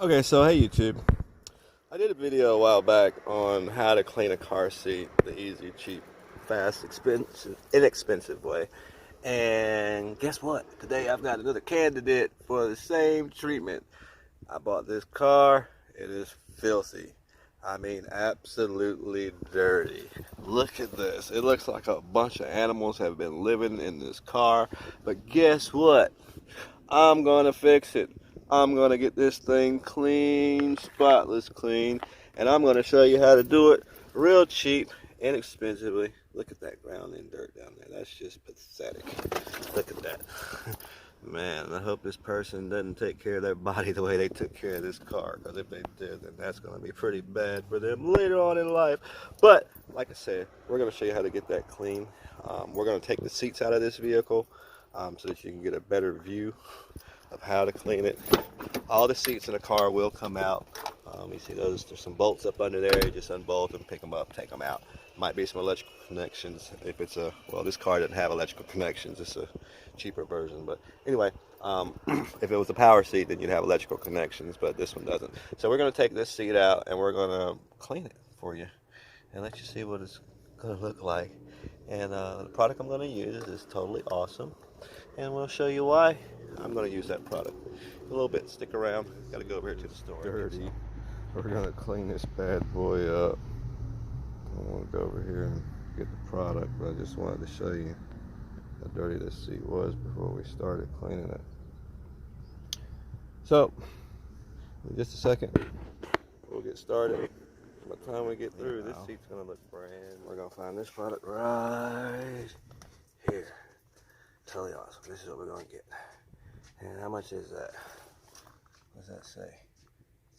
Okay, so hey YouTube. I did a video a while back on how to clean a car seat the easy, cheap, fast, inexpensive way. And guess what? Today I've got another candidate for the same treatment. I bought this car. It is filthy. I mean, absolutely dirty. Look at this. It looks like a bunch of animals have been living in this car. But guess what? I'm gonna fix it. I'm gonna get this thing clean, spotless clean, and I'm gonna show you how to do it real cheap, inexpensively. Look at that ground and dirt down there. That's just pathetic. Look at that. Man, I hope this person doesn't take care of their body the way they took care of this car, because if they did, then that's gonna be pretty bad for them later on in life. But like I said, we're gonna show you how to get that clean. We're gonna take the seats out of this vehicle so that you can get a better view of how to clean it. All the seats in the car will come out. You see those, there's some bolts up under there. You just unbolt them, pick them up, take them out. Might be some electrical connections if it's a, well, this car doesn't have electrical connections. It's a cheaper version, but anyway, if it was a power seat, then you'd have electrical connections, but this one doesn't. So we're gonna take this seat out and we're gonna clean it for you and let you see what it's gonna look like. And the product I'm gonna use is totally awesome, and we'll show you why I'm going to use that product. A little bit, stick around. Got to go over here to the store. Dirty. We're going to clean this bad boy up. I want to go over here and get the product, but I just wanted to show you how dirty this seat was before we started cleaning it. So, in just a second, we'll get started. By the time we get through, this seat's going to look brand new. We're going to find this product right here. Totally awesome. This is what we're going to get. And how much is that? What does that say?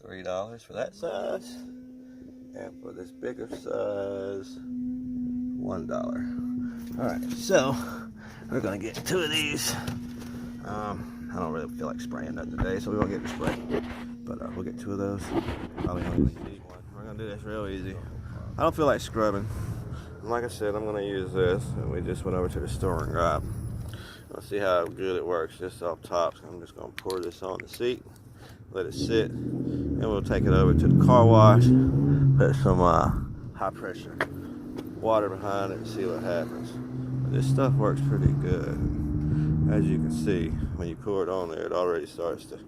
$3 for that size. And for this bigger size, $1. Alright, so we're going to get 2 of these. I don't really feel like spraying that today, so we won't get the spray. But we'll get 2 of those. Probably only need 1. We're going to do this real easy. I don't feel like scrubbing. And like I said, I'm going to use this. And we just went over to the store and grabbed. Let's see how good it works just off top. So I'm just going to pour this on the seat, let it sit, and we'll take it over to the car wash, put some high pressure water behind it and see what happens. But this stuff works pretty good. As you can see, when you pour it on there, it already starts to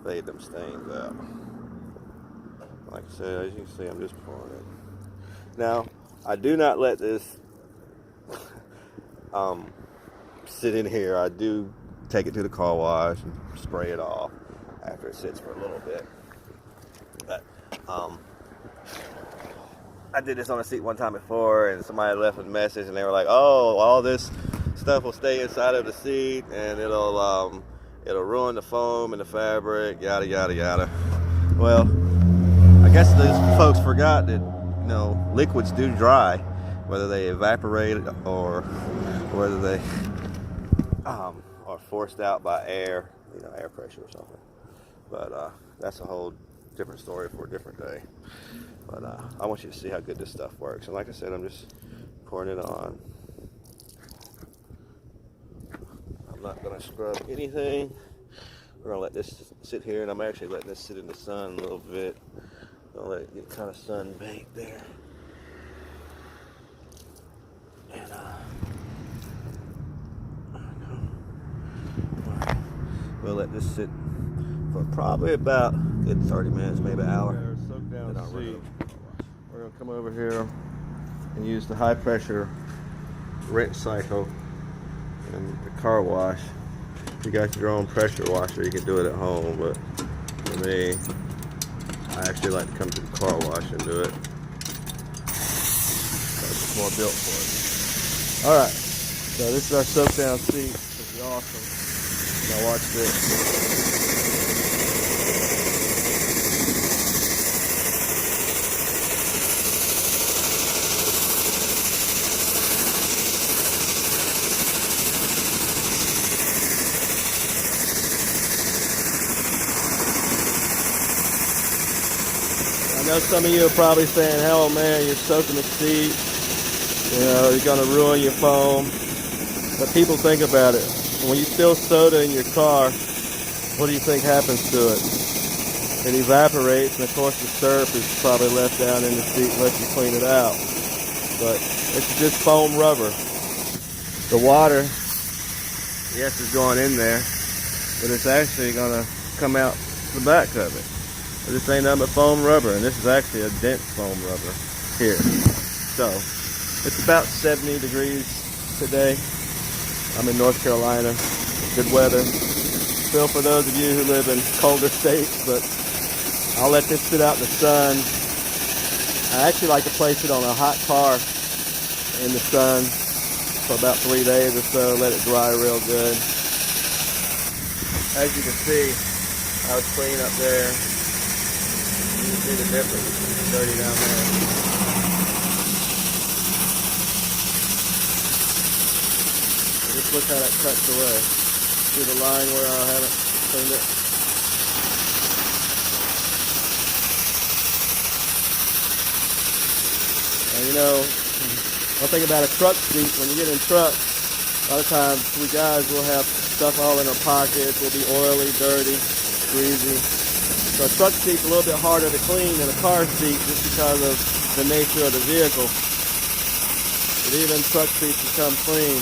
fade them stains out. Like I said, as you can see, I'm just pouring it. Now, I do not let this sit in here. I do take it to the car wash and spray it off after it sits for a little bit. But I did this on a seat one time before, and somebody left a message, and they were like, "Oh, all this stuff will stay inside of the seat, and it'll ruin the foam and the fabric, yada yada yada." Well, I guess those folks forgot that liquids do dry, whether they evaporate or whether they are forced out by air, air pressure or something. But that's a whole different story for a different day. But I want you to see how good this stuff works. And like I said, I'm just pouring it on. I'm not going to scrub anything. We're going to let this sit here, and I'm actually letting this sit in the sun a little bit. I'm going to let it get kind of sun baked there. And we'll let this sit for probably about a good 30 minutes, maybe an hour. Soak down seat. We're going to come over here and use the high pressure rinse cycle and the car wash. If you got your own pressure washer, you can do it at home, but for me, I actually like to come to the car wash and do it. It's more built for it. Alright, so this is our soak down seat. This is awesome. Now watch this. I know some of you are probably saying, "Hell, man, you're soaking the seat. You're going to ruin your foam." But people, think about it. When you spill soda in your car, what do you think happens to it? it evaporates, and of course the syrup is probably left down in the seat unless you clean it out. But it's just foam rubber. The water, yes, is going in there, but it's actually going to come out the back of it. But this ain't nothing but foam rubber, and this is actually a dense foam rubber here. So it's about 70 degrees today. I'm in North Carolina. Good weather. Still for those of you who live in colder states, but I'll let this sit out in the sun. I actually like to place it on a hot car in the sun for about 3 days or so, let it dry real good. As you can see, I was clean up there. You can see the difference. It's dirty down there. Just look how that cuts away. See the line where I haven't cleaned it? And you know, one thing about a truck seat, when you get in trucks, a lot of times we guys will have stuff all in our pockets. We'll be oily, dirty, greasy. So a truck seat's a little bit harder to clean than a car seat just because of the nature of the vehicle. But even truck seats become clean.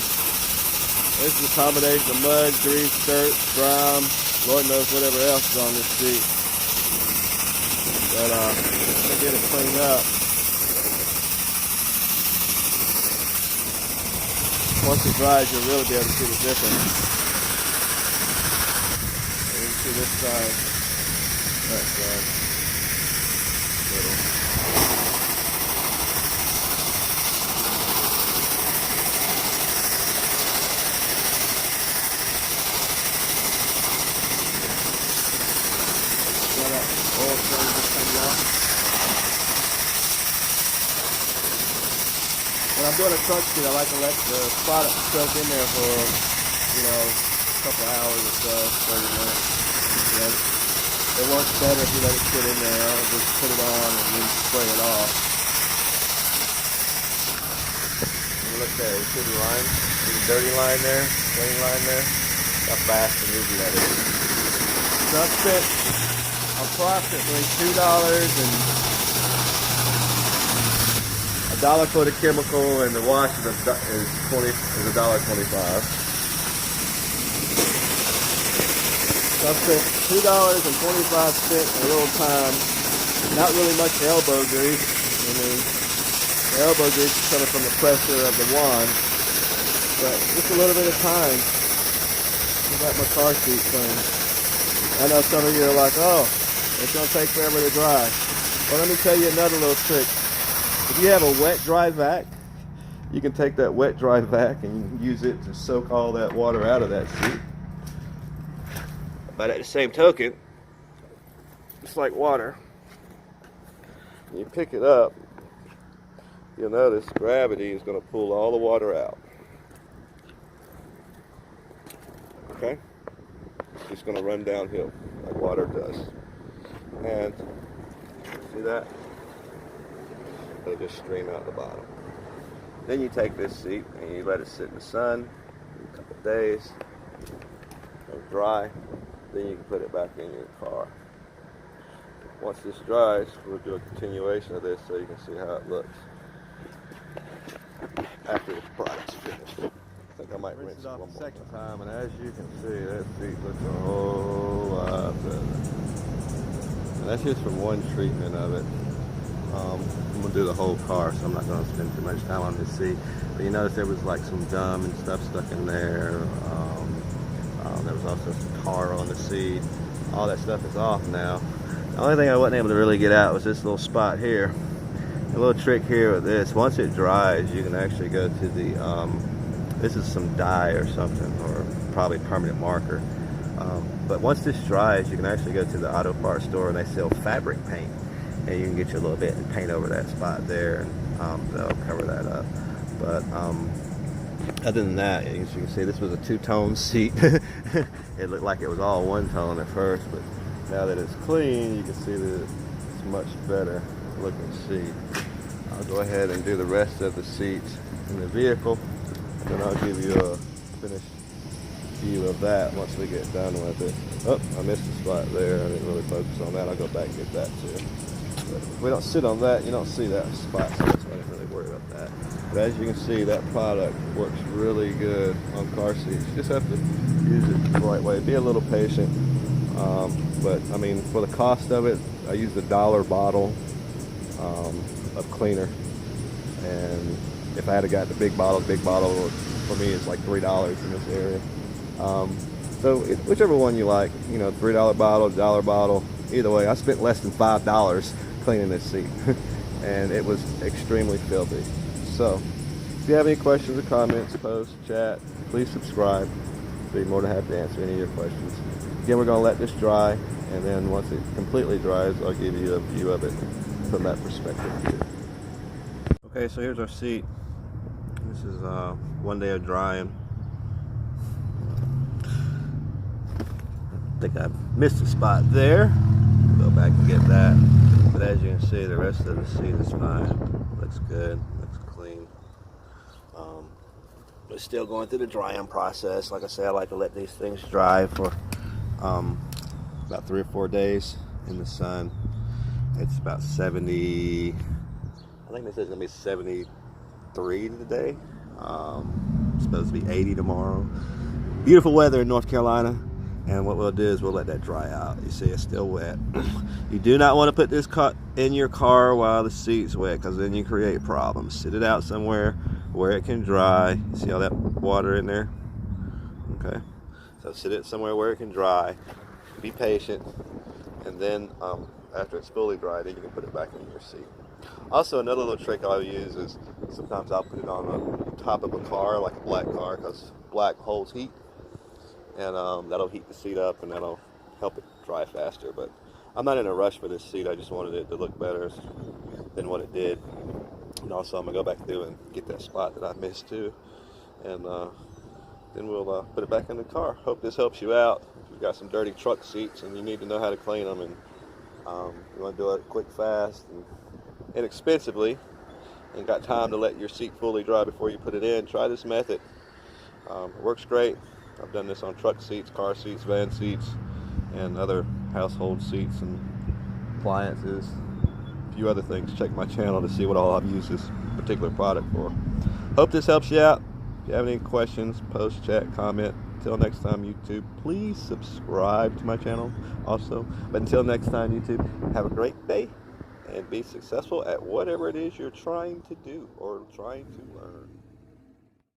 This is a combination of mud, grease, dirt, grime, Lord knows whatever else is on this seat. But I'm gonna get it cleaned up. Once it dries, you'll really be able to see the difference. You can see this side, that side, little. When I'm doing a truck seat, I like to let the product soak in there for, a couple hours or so, 30 minutes. It works better if you let it sit in there. I'll just put it on and then spray it off. And look there, you see the line? See the dirty line there, clean line there? How fast and easy that is. So I spent approximately $2 $1 for the chemical, and the wash is $1.25. So I spent $2.25 a little time. Not really much elbow grease. I mean, the elbow grease is coming from the pressure of the wand, but just a little bit of time. I got my car seat clean. I know some of you are like, oh, it's gonna take forever to dry. Well, let me tell you another little trick. If you have a wet dry vac, you can take that wet dry vac and use it to soak all that water out of that seat. But at the same token, it's like water. When you pick it up, you'll notice gravity is going to pull all the water out. Okay? It's just going to run downhill like water does. And see that? It'll just stream out the bottom. Then you take this seat and you let it sit in the sun a couple of days. It'll dry. Then you can put it back in your car. Once this dries, we'll do a continuation of this so you can see how it looks after this product's finished. I think I might rinse it off one more time, and as you can see, that seat looks a whole lot better. And that's just from one treatment of it. I'm going to do the whole car, so I'm not going to spend too much time on this seat. But you notice there was like some gum and stuff stuck in there. There was also some tar on the seat. All that stuff is off now. The only thing I wasn't able to really get out was this little spot here. A little trick here with this. Once it dries, you can actually go to the, this is some dye or something, or probably permanent marker. But once this dries, you can actually go to the auto parts store and they sell fabric paint. And you can get you a little bit and paint over that spot there, and they'll cover that up. But other than that, as you can see, this was a two-tone seat. It looked like it was all one tone at first, but now that it's clean, you can see that it's much better looking seat. I'll go ahead and do the rest of the seats in the vehicle, and then I'll give you a finished view of that once we get done with it. Oh, I missed a spot there. I didn't really focus on that. I'll go back and get that too. But if we don't sit on that, you don't see that spot, so that's why I didn't really worry about that. But as you can see, that product works really good on car seats. You just have to use it the right way. Be a little patient. But I mean, for the cost of it, I used a $1 bottle of cleaner. And if I had got the big bottle for me is like $3 in this area. So whichever one you like, you know, $3 bottle, $1 bottle, either way. I spent less than $5 cleaning this seat, and it was extremely filthy. So, if you have any questions or comments, post, chat, please subscribe. Be more than happy to answer any of your questions. Again, we're going to let this dry, and then once it completely dries, I'll give you a view of it from that perspective. Okay, so here's our seat. This is one day of drying. I think I missed a spot there. Go back and get that. But as you can see, the rest of the seat is fine. Looks good. Looks clean. But still going through the drying process. Like I said, I like to let these things dry for about 3 or 4 days in the sun. It's about 70. I think this is gonna be 73 today. It's supposed to be 80 tomorrow. Beautiful weather in North Carolina. And what we'll do is we'll let that dry out. You see it's still wet. You do not want to put this in your car while the seat's wet, because then you create problems. Sit it out somewhere where it can dry. You see all that water in there? Okay. So sit it somewhere where it can dry. Be patient. And then after it's fully dry, then you can put it back in your seat. Also, another little trick I'll use is sometimes I'll put it on the top of a car, like a black car, because black holds heat. And that'll heat the seat up, and that'll help it dry faster. But I'm not in a rush for this seat. I just wanted it to look better than what it did. And also, I'm gonna go back through and get that spot that I missed too, and then we'll put it back in the car. Hope this helps you out. If you've got some dirty truck seats and you need to know how to clean them, and you want to do it quick, fast, and inexpensively, and got time to let your seat fully dry before you put it in, try this method. It works great. I've done this on truck seats, car seats, van seats, and other household seats and appliances, a few other things. Check my channel to see what all I've used this particular product for. Hope this helps you out. If you have any questions, post, chat, comment. Until next time, YouTube, please subscribe to my channel also. But until next time, YouTube, have a great day and be successful at whatever it is you're trying to do or trying to learn.